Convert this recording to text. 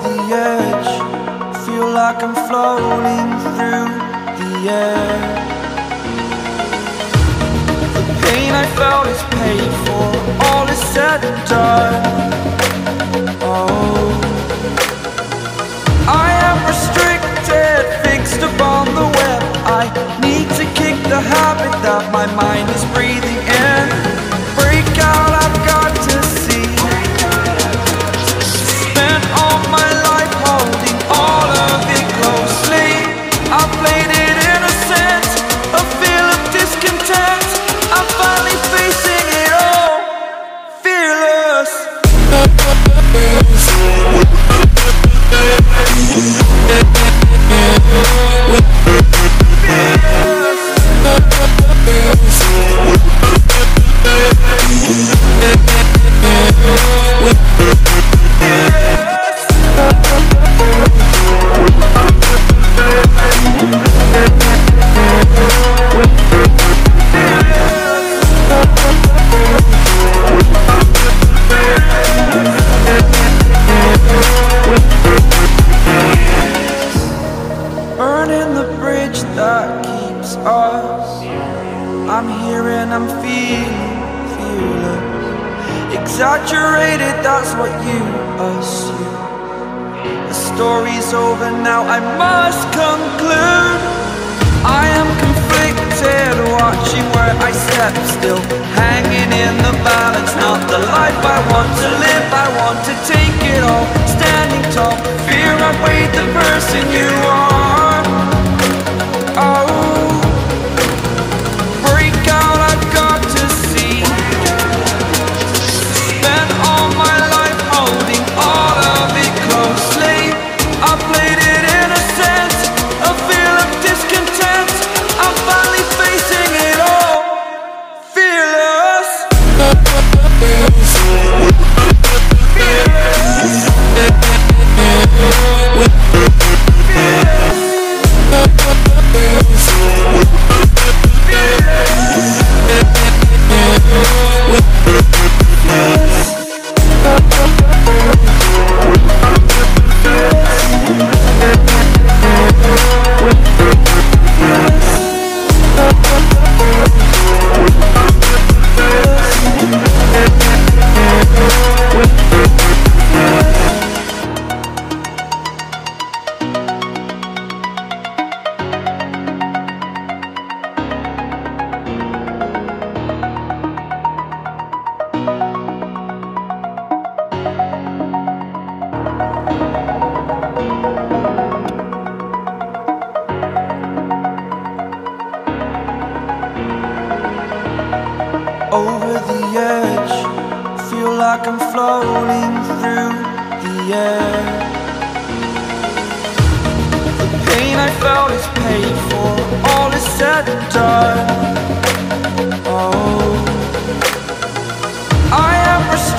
the edge, feel like I'm floating through the air. The pain I felt is paid for, all is said and done. Oh, I am restricted, fixed upon the web. I need to kick the habit that my mind is breathing in. Break out, I've got to see. Spent all my life holding all of it closely. I played it innocent, a feel of discontent. I'm finally facing it all, fearless. Burning the bridge that keeps us. I'm here and I'm feeling fearless. Exaggerated, that's what you assume. The story's over now, I must conclude. I am conflicted, watching where I step still, hanging in the balance. Not the life I want to live, I want to take it all. Standing tall, fear outweighed the person you are. Oh, break out, I've got to see. Spent all my life holding all of it closely. I played it innocent, a feel of discontent. I'm finally facing it all, fearless. Over the edge, feel like I'm floating through the air. The pain I felt is paid for, all is said and done. Oh, I am restricted.